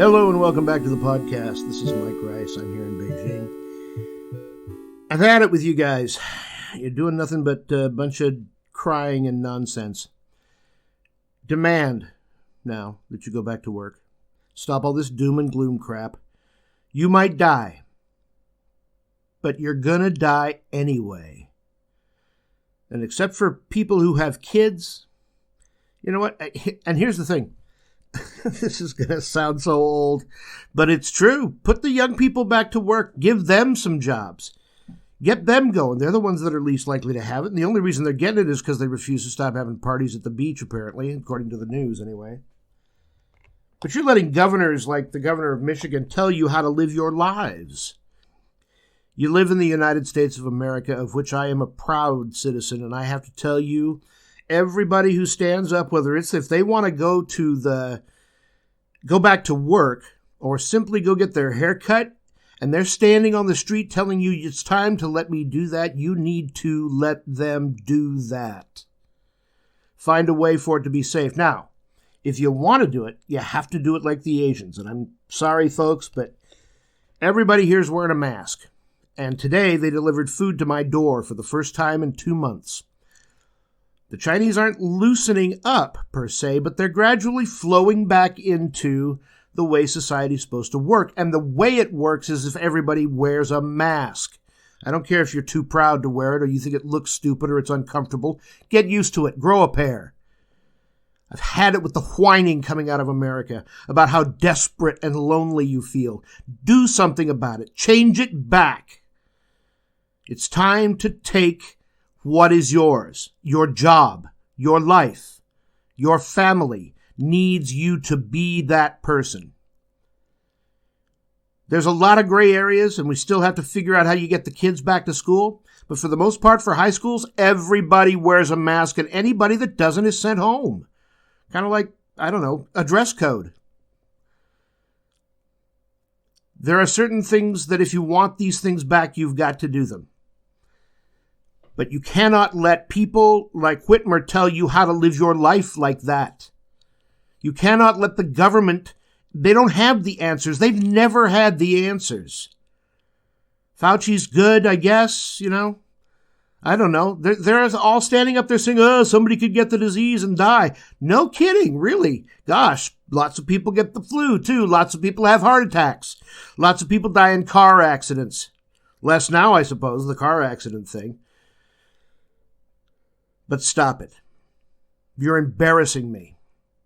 Hello and welcome back to the podcast. This is Mike Rice. I'm here in Beijing. I've had it with you guys. You're doing nothing but a bunch of crying and nonsense. Demand now that you go back to work. Stop all this doom and gloom crap. You might die, but you're gonna die anyway. And except for people who have kids, you know what? And here's the thing. This is going to sound so old, but it's true. Put the young people back to work. Give them some jobs. Get them going. They're the ones that are least likely to have it. And the only reason they're getting it is because they refuse to stop having parties at the beach, apparently, according to the news anyway. But you're letting governors like the governor of Michigan tell you how to live your lives. You live in the United States of America, of which I am a proud citizen, and I have to tell you, everybody who stands up, whether it's if they want to go back to work or simply go get their hair cut, and they're standing on the street telling you it's time to let me do that, you need to let them do that. Find a way for it to be safe. Now, if you want to do it, you have to do it like the Asians. And I'm sorry, folks, but everybody here is wearing a mask. And today they delivered food to my door for the first time in 2 months. The Chinese aren't loosening up, per se, but they're gradually flowing back into the way society's supposed to work. And the way it works is if everybody wears a mask. I don't care if you're too proud to wear it or you think it looks stupid or it's uncomfortable. Get used to it. Grow a pair. I've had it with the whining coming out of America about how desperate and lonely you feel. Do something about it. Change it back. It's time to take what is yours. Your job, your life, your family needs you to be that person. There's a lot of gray areas, and we still have to figure out how you get the kids back to school. But for the most part, for high schools, everybody wears a mask, and anybody that doesn't is sent home. Kind of like, I don't know, a dress code. There are certain things that if you want these things back, you've got to do them. But you cannot let people like Whitmer tell you how to live your life like that. You cannot let the government, they don't have the answers. They've never had the answers. Fauci's good, I guess, you know. I don't know. They're all standing up there saying, oh, somebody could get the disease and die. No kidding, really. Gosh, lots of people get the flu, too. Lots of people have heart attacks. Lots of people die in car accidents. Less now, I suppose, the car accident thing. But stop it. You're embarrassing me.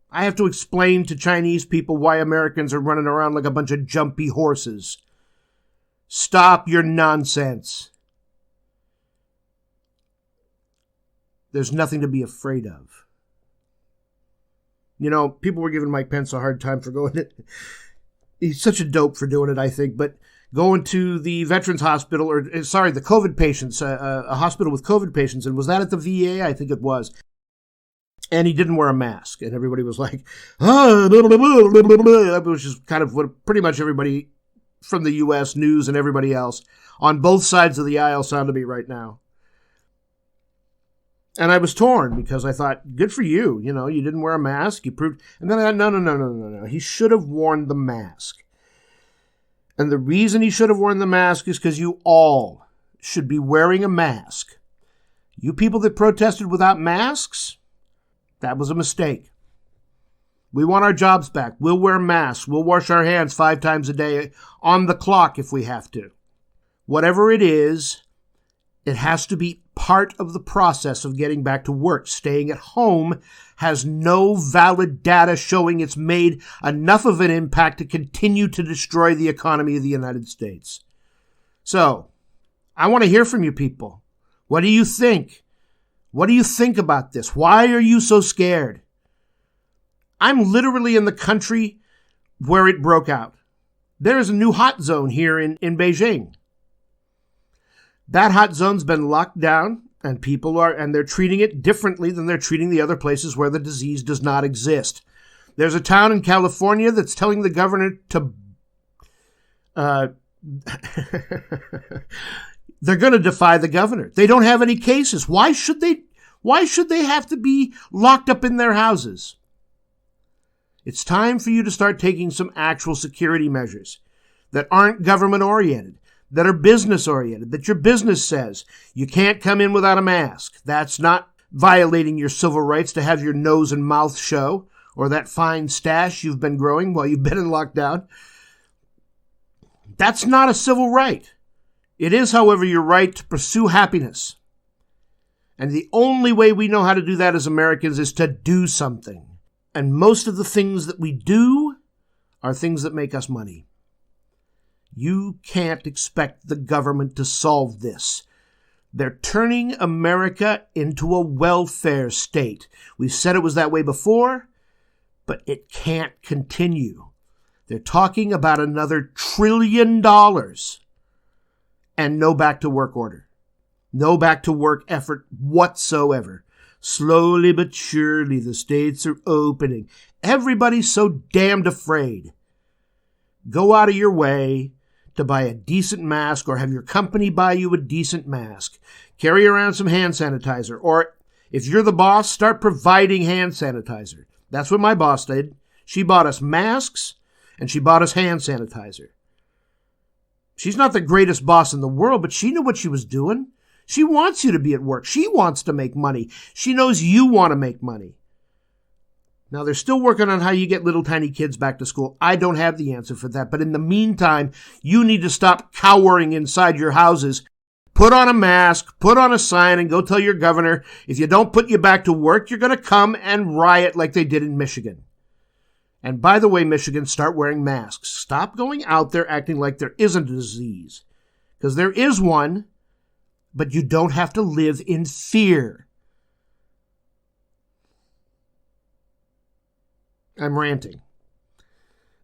I have to explain to Chinese people why Americans are running around like a bunch of jumpy horses. Stop your nonsense. There's nothing to be afraid of. You know, people were giving Mike Pence a hard time for going it. He's such a dope for doing it, I think, but going to the Veterans Hospital, the COVID patients, a hospital with COVID patients, and was that at the VA? I think it was. And he didn't wear a mask, and everybody was like, oh, blah, blah, blah, blah, blah, which is kind of what pretty much everybody from the U.S. news and everybody else on both sides of the aisle sound to me right now. And I was torn because I thought, good for you. You know, you didn't wear a mask. You proved, and then I thought, no. He should have worn the mask. And the reason he should have worn the mask is because you all should be wearing a mask. You people that protested without masks, that was a mistake. We want our jobs back. We'll wear masks. We'll wash our hands 5 times a day on the clock if we have to. Whatever it is, it has to be part of the process of getting back to work. Staying at home has no valid data showing it's made enough of an impact to continue to destroy the economy of the United States. So, I want to hear from you people. What do you think? What do you think about this? Why are you so scared? I'm literally in the country where it broke out. There is a new hot zone here in Beijing. That hot zone's been locked down, and they're treating it differently than they're treating the other places where the disease does not exist. There's a town in California that's telling the governor to, they're going to defy the governor. They don't have any cases. Why should they have to be locked up in their houses? It's time for you to start taking some actual security measures that aren't government-oriented, that are business-oriented, that your business says you can't come in without a mask. That's not violating your civil rights to have your nose and mouth show, or that fine stash you've been growing while you've been in lockdown. That's not a civil right. It is, however, your right to pursue happiness. And the only way we know how to do that as Americans is to do something. And most of the things that we do are things that make us money. You can't expect the government to solve this. They're turning America into a welfare state. We've said it was that way before, but it can't continue. They're talking about another $1 trillion and no back-to-work order. No back-to-work effort whatsoever. Slowly but surely, the states are opening. Everybody's so damned afraid. Go out of your way to buy a decent mask or have your company buy you a decent mask. Carry around some hand sanitizer. Or if you're the boss, start providing hand sanitizer. That's what my boss did. She bought us masks and she bought us hand sanitizer. She's not the greatest boss in the world, but she knew what she was doing. She wants you to be at work. She wants to make money. She knows you want to make money. Now, they're still working on how you get little tiny kids back to school. I don't have the answer for that. But in the meantime, you need to stop cowering inside your houses. Put on a mask, put on a sign, and go tell your governor, if you don't put you back to work, you're going to come and riot like they did in Michigan. And by the way, Michigan, start wearing masks. Stop going out there acting like there isn't a disease. Because there is one, but you don't have to live in fear. I'm ranting.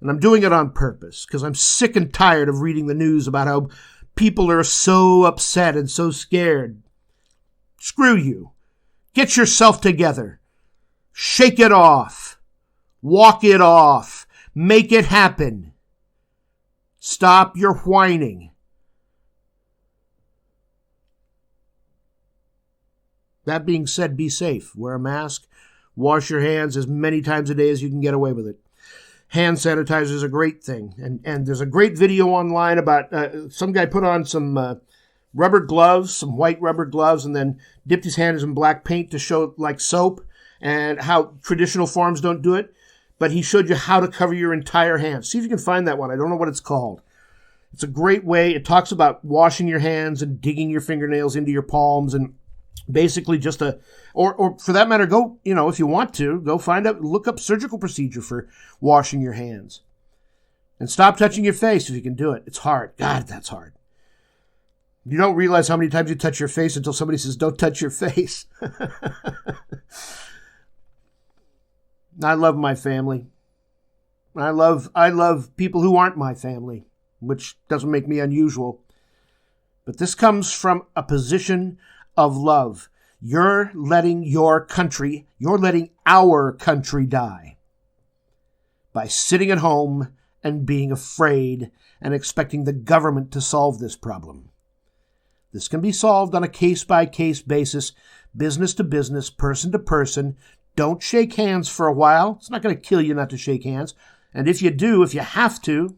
And I'm doing it on purpose because I'm sick and tired of reading the news about how people are so upset and so scared. Screw you. Get yourself together. Shake it off. Walk it off. Make it happen. Stop your whining. That being said, be safe. Wear a mask. Wash your hands as many times a day as you can get away with it. Hand sanitizer is a great thing. And there's a great video online about some guy put on some rubber gloves, some white rubber gloves, and then dipped his hands in black paint to show like soap and how traditional forms don't do it. But he showed you how to cover your entire hand. See if you can find that one. I don't know what it's called. It's a great way. It talks about washing your hands and digging your fingernails into your palms and basically just or for that matter, go, if you want to, go look up surgical procedure for washing your hands. And stop touching your face if you can do it. It's hard. God, that's hard. You don't realize how many times you touch your face until somebody says, don't touch your face. I love my family. I love people who aren't my family, which doesn't make me unusual. But this comes from a position of love. You're letting our country die by sitting at home and being afraid and expecting the government to solve this problem. This can be solved on a case-by-case basis, business to business, person to person. Don't shake hands for a while. It's not going to kill you not to shake hands. And if you do, if you have to,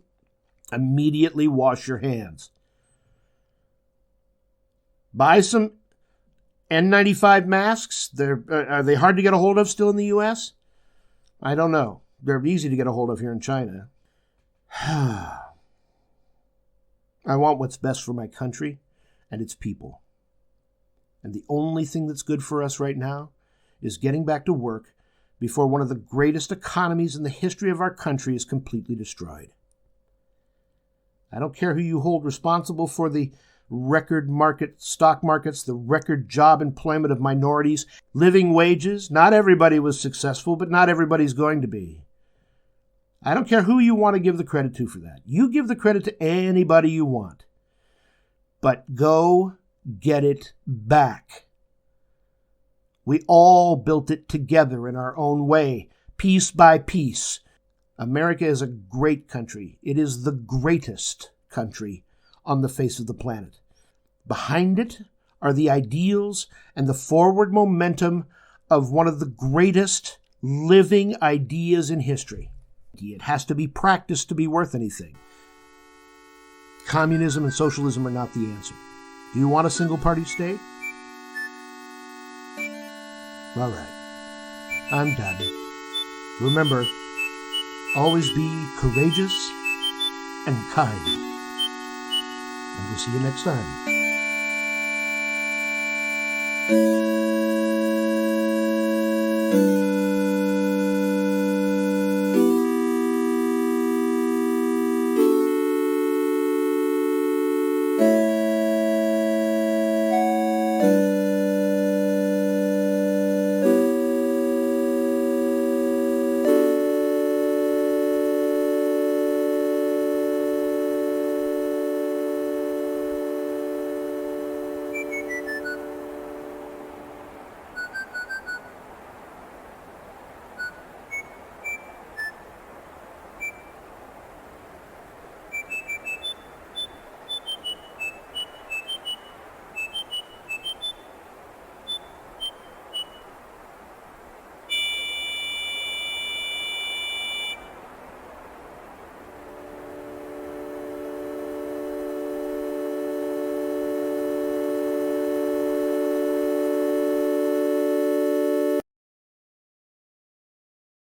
immediately wash your hands. Buy some N95 masks. Are they hard to get a hold of still in the U.S.? I don't know. They're easy to get a hold of here in China. I want what's best for my country and its people. And the only thing that's good for us right now is getting back to work before one of the greatest economies in the history of our country is completely destroyed. I don't care who you hold responsible for the record stock markets, the record job employment of minorities, living wages. Not everybody was successful, but not everybody's going to be. I don't care who you want to give the credit to for that. You give the credit to anybody you want. But go get it back. We all built it together in our own way, piece by piece. America is a great country. It is the greatest country on the face of the planet. Behind it are the ideals and the forward momentum of one of the greatest living ideas in history. It has to be practiced to be worth anything. Communism and socialism are not the answer. Do you want a single-party state? All right. I'm done. Remember, always be courageous and kind. And we'll see you next time.